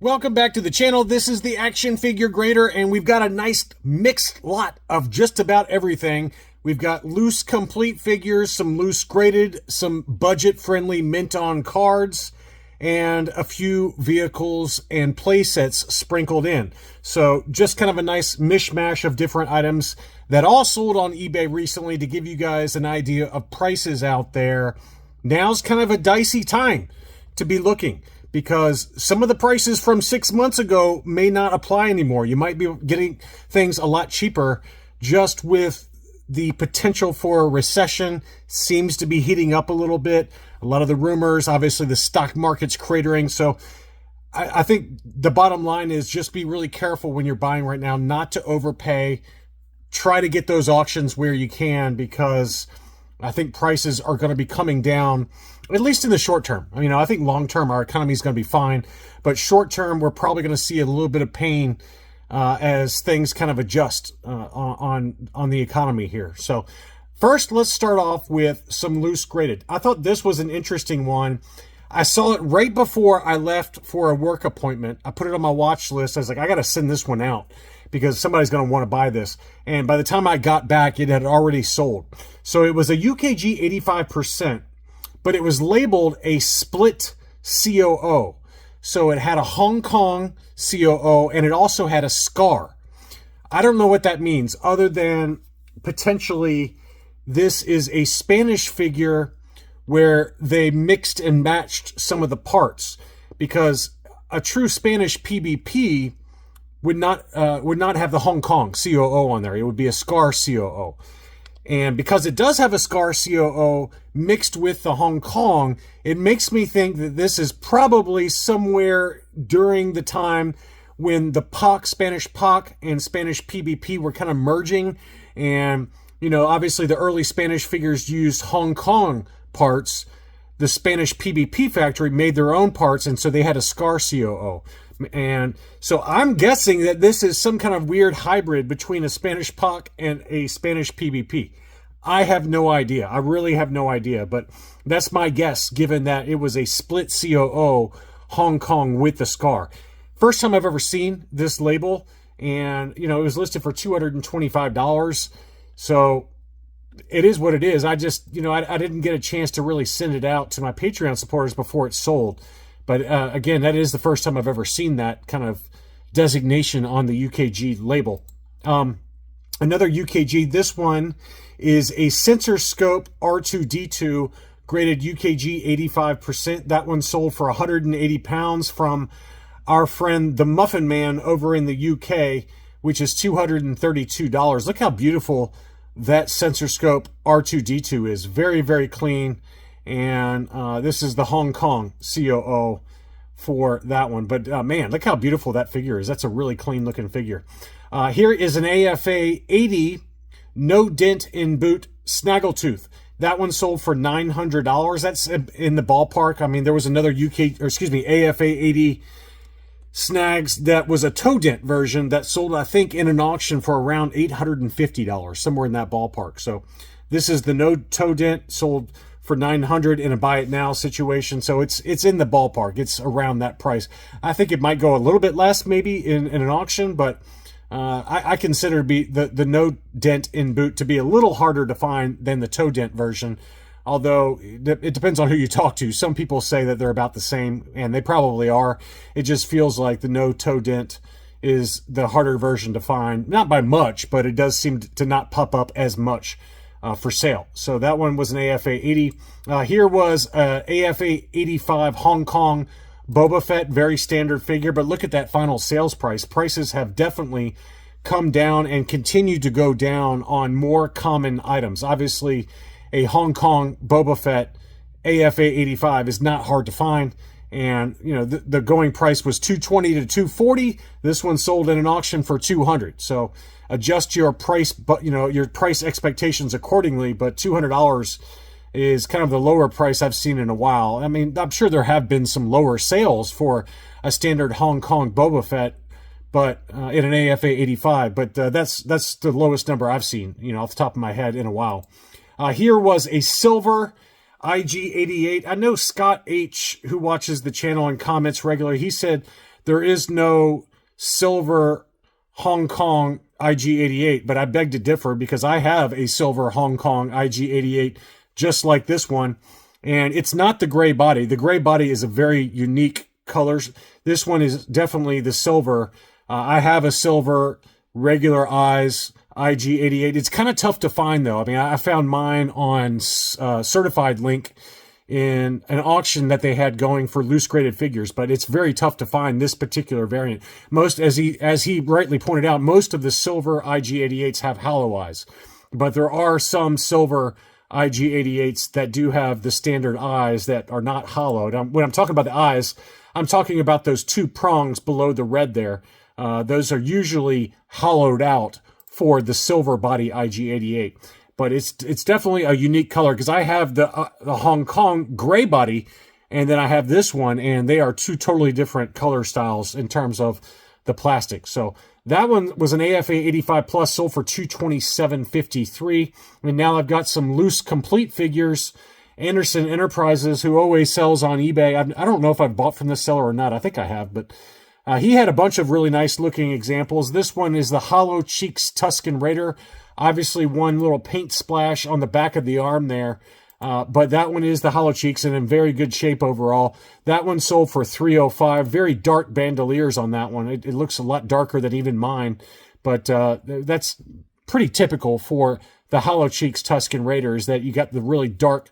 Welcome back to the channel. This is the Action Figure Grader, and we've got a nice mixed lot of just about everything. We've got loose complete figures, some loose graded, some budget-friendly mint-on cards, and a few vehicles and play sets sprinkled in. So just kind of a nice mishmash of different items that all sold on eBay recently to give you guys an idea of prices out there. Now's kind of a dicey time to be looking, because some of the prices from 6 months ago may not apply anymore. You might be getting things a lot cheaper just with the potential for a recession seems to be heating up a little bit. A lot of the rumors, obviously the stock market's cratering. So I think the bottom line is just be really careful when you're buying right now, not to overpay. Try to get those auctions where you can, because I think prices are going to be coming down, at least in the short term. I mean, I think long term our economy is going to be fine, but short term we're probably going to see a little bit of pain as things kind of adjust on the economy here. So first, let's start off with some loose graded. I thought this was an interesting one. I saw it right before I left for a work appointment. I put it on my watch list. I was like, I got to send this one out because somebody's going to want to buy this. And by the time I got back, it had already sold. So it was a UKG 85%, but it was labeled a split COO. So it had a Hong Kong COO, and it also had a scar. I don't know what that means, other than potentially this is a Spanish figure where they mixed and matched some of the parts, because a true Spanish PBP would not have the Hong Kong COO on there. It would be a scar COO. And because it does have a scar COO mixed with the Hong Kong, it makes me think that this is probably somewhere during the time when the POC, Spanish POC, and Spanish PBP were kind of merging. And, you know, obviously the early Spanish figures used Hong Kong parts. The Spanish PBP factory made their own parts, and so they had a scar COO. And so I'm guessing that this is some kind of weird hybrid between a Spanish POC and a Spanish PBP. I have no idea. I really have no idea, but that's my guess, given that it was a split COO Hong Kong with the scar. First time I've ever seen this label, and, you know, it was listed for $225. So it is what it is. I just, you know, I didn't get a chance to really send it out to my Patreon supporters before it sold. But again, that is the first time I've ever seen that kind of designation on the UKG label. Another UKG, this one is a sensor scope R2D2 graded UKG 85%. That one sold for 180 pounds from our friend the Muffin Man over in the UK, which is $232. Look how beautiful that sensor scope R2D2 is. Very, very clean. And this is the Hong Kong COO for that one. But man, look how beautiful that figure is. That's a really clean looking figure. Here is an AFA 80 no dent in boot snaggletooth. That one sold for $900. That's in the ballpark. I mean, there was another AFA 80 snags that was a toe dent version that sold, I think, in an auction for around $850, somewhere in that ballpark. So this is the no toe dent, sold for $900 in a buy it now situation. So it's in the ballpark. It's around that price. I think it might go a little bit less maybe in an auction, but I consider the no dent in boot to be a little harder to find than the toe dent version. Although it depends on who you talk to. Some people say that they're about the same, and they probably are. It just feels like the no toe dent is the harder version to find. Not by much, but it does seem to not pop up as much for sale. So that one was an AFA 80. Here was a AFA 85 Hong Kong Boba Fett, very standard figure, but look at that final sales price. Prices have definitely come down and continue to go down on more common items. Obviously, a Hong Kong Boba Fett AFA 85 is not hard to find. And, you know, the going price was $220 to $240. This one sold in an auction for $200. So adjust your price, but, you know, your price expectations accordingly. But $200 is kind of the lower price I've seen in a while. I mean, I'm sure there have been some lower sales for a standard Hong Kong Boba Fett, but in an AFA 85. But that's the lowest number I've seen, you know, off the top of my head in a while. Here was a silver IG88. I know Scott H, who watches the channel and comments regularly, he said there is no silver Hong Kong IG-88, but I beg to differ because I have a silver Hong Kong IG-88 just like this one, and it's not the gray body. The gray body is a very unique color. This one is definitely the silver. I have a silver regular eyes IG-88. It's kind of tough to find though. I mean, I found mine on Certified Link in an auction that they had going for loose graded figures, but it's very tough to find this particular variant. Most, as he rightly pointed out, most of the silver IG-88s have hollow eyes, but there are some silver IG-88s that do have the standard eyes that are not hollowed. When I'm talking about the eyes, I'm talking about those two prongs below the red there. Those are usually hollowed out for the silver body IG-88. But it's definitely a unique color because I have the Hong Kong gray body, and then I have this one, and they are two totally different color styles in terms of the plastic. So that one was an AFA 85 plus, sold for $227.53. And now I've got some loose complete figures. Anderson Enterprises, who always sells on eBay. I don't know if I've bought from this seller or not. I think I have, but he had a bunch of really nice looking examples. This one is the Hollow Cheeks Tuscan Raider. Obviously one little paint splash on the back of the arm there. But that one is the Hollow Cheeks and in very good shape overall. That one sold for $305. Very dark bandoliers on that one. It looks a lot darker than even mine. But that's pretty typical for the Hollow Cheeks Tuscan Raiders, that you got the really dark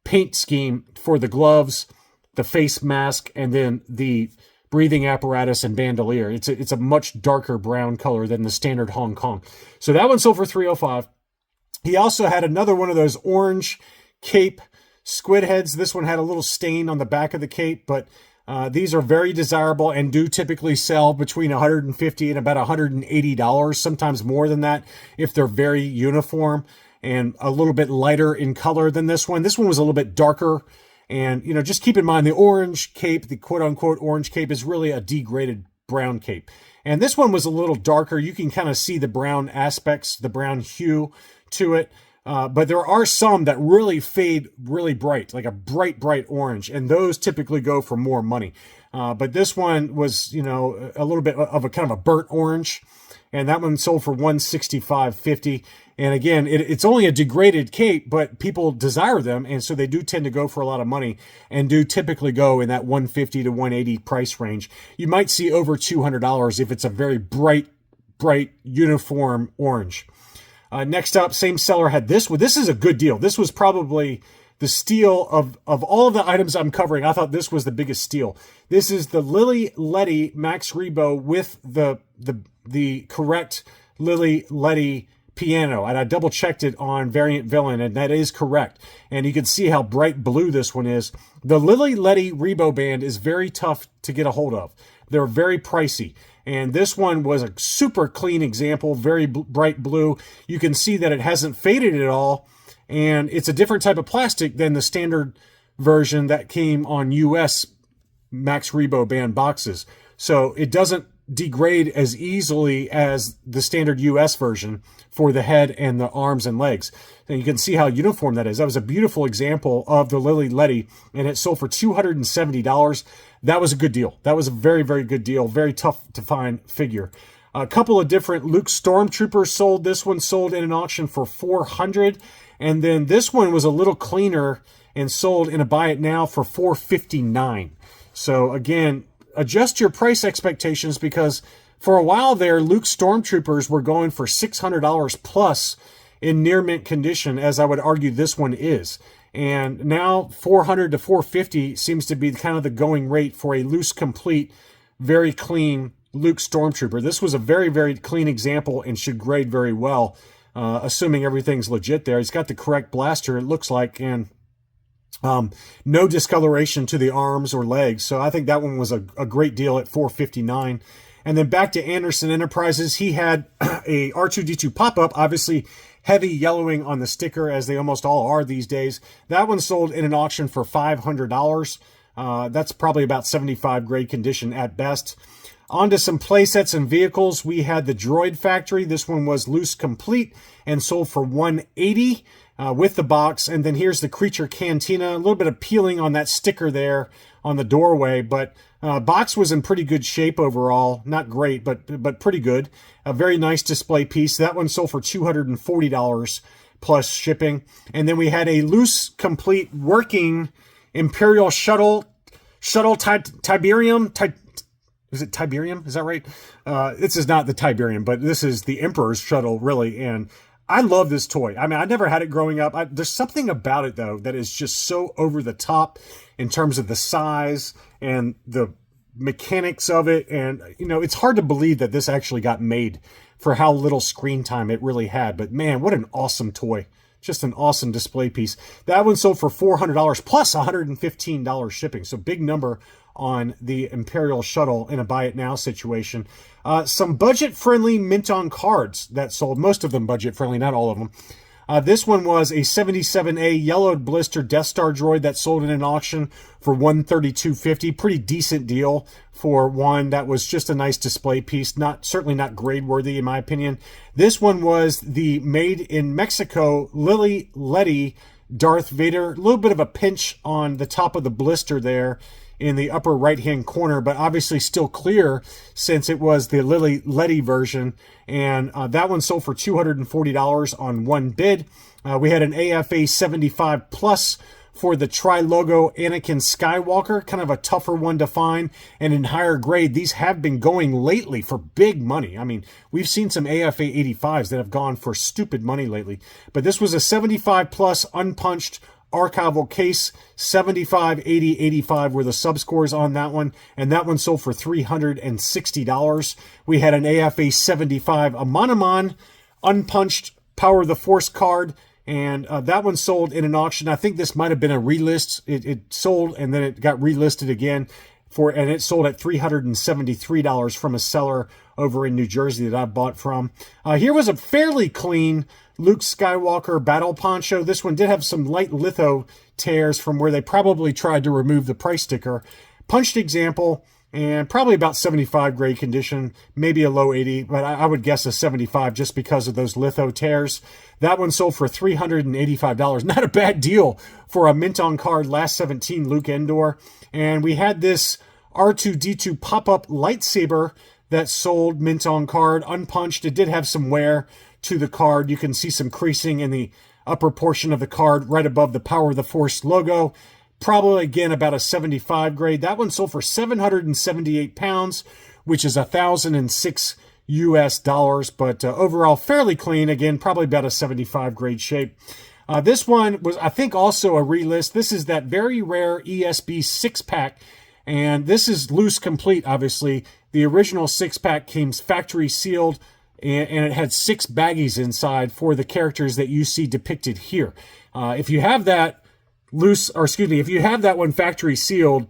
paint scheme for the gloves, the face mask, and then the breathing apparatus and bandolier. It's a much darker brown color than the standard Hong Kong. So that one sold for $305. He also had another one of those orange cape squid heads. This one had a little stain on the back of the cape, but these are very desirable and do typically sell between $150 and about $180, sometimes more than that if they're very uniform and a little bit lighter in color than this one. This one was a little bit darker. And, just keep in mind the orange cape, the quote-unquote orange cape, is really a degraded brown cape. And this one was a little darker. You can kind of see the brown aspects, the brown hue to it. But there are some that really fade really bright, like a bright, bright orange. And those typically go for more money. But this one was, a little bit of a kind of a burnt orange. And that one sold for $165.50. And again, it's only a degraded cape, but people desire them, and so they do tend to go for a lot of money and do typically go in that $150 to $180 price range. You might see over $200 if it's a very bright, uniform orange. Next up, same seller had this one. This is a good deal. This was probably the steal of all of the items I'm covering. I thought this was the biggest steal. This is the Lily Letty Max Rebo with the correct Lily Letty piano, and I double checked it on Variant Villain, and that is correct. And you can see how bright blue this one is. The Lily Letty Rebo band is very tough to get a hold of. They're very pricey, and this one was a super clean example, very bright blue. You can see that it hasn't faded at all, and it's a different type of plastic than the standard version that came on US Max Rebo band boxes. So it doesn't degrade as easily as the standard US version for the head and the arms and legs. And you can see how uniform that is. That was a beautiful example of the Lily Letty, and it sold for $270. That was a good deal. That was a very, very good deal. Very tough to find figure. A couple of different Luke Stormtroopers sold. This one sold in an auction for $400. And then this one was a little cleaner and sold in a buy it now for $459. So again, adjust your price expectations, because for a while there, Luke Stormtroopers were going for $600 plus in near mint condition, as I would argue this one is. And now $400 to $450 seems to be kind of the going rate for a loose, complete, very clean Luke Stormtrooper. This was a very, very clean example and should grade very well, assuming everything's legit there. He's got the correct blaster, it looks like, and no discoloration to the arms or legs. So I think that one was a great deal at $459. And then back to Anderson Enterprises, he had a R2-D2 pop-up, obviously heavy yellowing on the sticker, as they almost all are these days. That one sold in an auction for $500. That's probably about 75 grade condition at best. Onto some playsets and vehicles. We had the Droid Factory. This one was loose complete and sold for $180 with the box. And then here's the Creature Cantina. A little bit of peeling on that sticker there on the doorway, but box was in pretty good shape overall. Not great, but pretty good. A very nice display piece. That one sold for $240 plus shipping. And then we had a loose complete working Imperial shuttle Tiberium. Is it Tiberium? Is that right? This is not the Tiberium, but this is the Emperor's shuttle, really. And I love this toy. I mean, I never had it growing up. There's something about it, though, that is just so over the top in terms of the size and the mechanics of it. And, you know, it's hard to believe that this actually got made for how little screen time it really had. But, man, what an awesome toy. Just an awesome display piece. That one sold for $400 plus $115 shipping. So big number on the Imperial Shuttle in a buy it now situation. Some budget-friendly mint-on cards that sold. Most of them budget-friendly, not all of them. This one was a 77A yellowed blister Death Star droid that sold in an auction for $132.50. Pretty decent deal for one that was just a nice display piece. Certainly not grade worthy in my opinion. This one was the made in Mexico Lily Letty Darth Vader. A little bit of a pinch on the top of the blister there in the upper right hand corner, but obviously still clear since it was the Lily Letty version. And that one sold for $240 on one bid. We had an AFA 75 plus for the tri-logo Anakin Skywalker, kind of a tougher one to find, and in higher grade. These have been going lately for big money. I mean, we've seen some AFA 85s that have gone for stupid money lately, but this was a 75 plus unpunched archival case. 75, 80, 85 were the subscores on that one, and that one sold for $360. We had an AFA 75, a Monomon unpunched Power of the Force card, and that one sold in an auction. I think this might have been a relist. It sold and then it got relisted again and it sold at $373 from a seller over in New Jersey that I bought from. Here was a fairly clean Luke Skywalker battle poncho. This one did have some light litho tears from where they probably tried to remove the price sticker. Punched example, and probably about 75 grade condition, maybe a low 80, but I would guess a 75 just because of those litho tears. That one sold for $385. Not a bad deal for a mint-on card, last 17 Luke Endor. And we had this R2-D2 pop-up lightsaber that sold mint-on card, unpunched. It did have some wear to the card. You can see some creasing in the upper portion of the card right above the Power of the Force logo. Probably, again, about a 75 grade. That one sold for 778 pounds, which is $1,006 US, but overall fairly clean. Again, probably about a 75 grade shape. This one was, I think, also a relist. This is that very rare ESB 6-pack, and this is loose complete, obviously. The original 6-pack came factory sealed, and it had 6 baggies inside for the characters that you see depicted here. If you have that if you have that one factory sealed,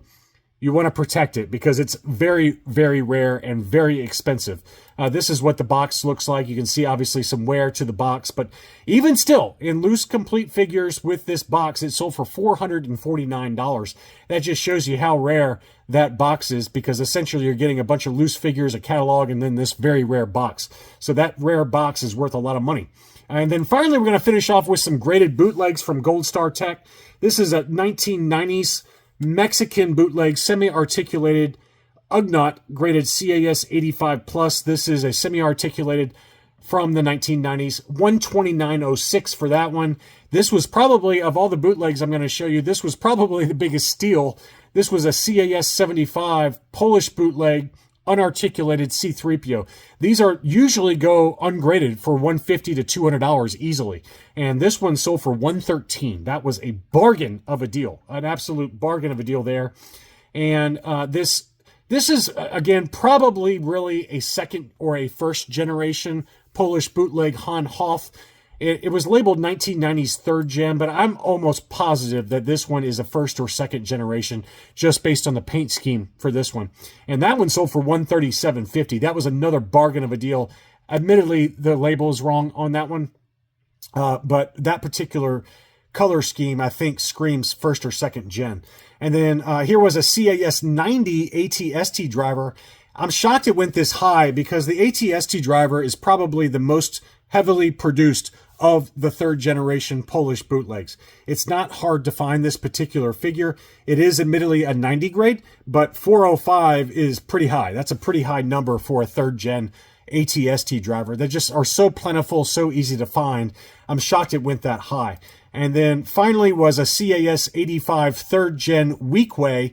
you want to protect it because it's very, very rare and very expensive. This is what the box looks like. You can see obviously some wear to the box, but even still, in loose complete figures with this box, it sold for $449. That just shows you how rare that box is, because essentially you're getting a bunch of loose figures, a catalog, and then this very rare box. So that rare box is worth a lot of money. And then finally, we're going to finish off with some graded bootlegs from Gold Star Tech. This is a 1990s Mexican bootleg, semi-articulated Ugnaught graded CAS 85 plus. This is a semi-articulated from the 1990s, $129.06 for that one. This was probably, of all the bootlegs I'm going to show you, this was probably the biggest steal. This was a CAS 75 Polish bootleg, unarticulated C-3PO. These are usually go ungraded for $150 to $200 easily, and this one sold for $113. That was a bargain of a deal, an absolute bargain of a deal there. And this is, again, probably really a second or a first generation Polish bootleg Han Hoth. It was labeled 1990s third gen, but I'm almost positive that this one is a first or second generation just based on the paint scheme for this one. And that one sold for $137.50. That was another bargain of a deal. Admittedly, the label is wrong on that one, but that particular color scheme, I think, screams first or second gen. And then here was a CAS 90 ATST driver. I'm shocked it went this high because the AT-ST driver is probably the most heavily produced of the third generation Polish bootlegs. It's not hard to find this particular figure. It is admittedly a 90 grade, but 405 is pretty high. That's a pretty high number for a third gen AT-ST driver. They just are so plentiful, so easy to find. I'm shocked it went that high. And then finally was a CAS 85 third gen Weekway.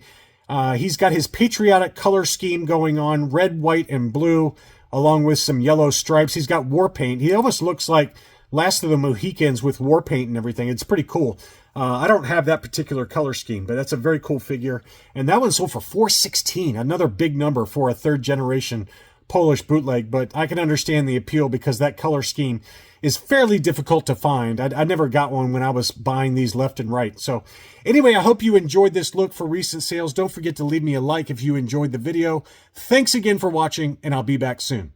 He's got his patriotic color scheme going on, red, white, and blue, along with some yellow stripes. He's got war paint. He almost looks like Last of the Mohicans with war paint and everything. It's pretty cool. I don't have that particular color scheme, but that's a very cool figure. And that one sold for $416, another big number for a third generation Polish bootleg, but I can understand the appeal because that color scheme is fairly difficult to find. I never got one when I was buying these left and right. So anyway, I hope you enjoyed this look for recent sales. Don't forget to leave me a like if you enjoyed the video. Thanks again for watching, and I'll be back soon.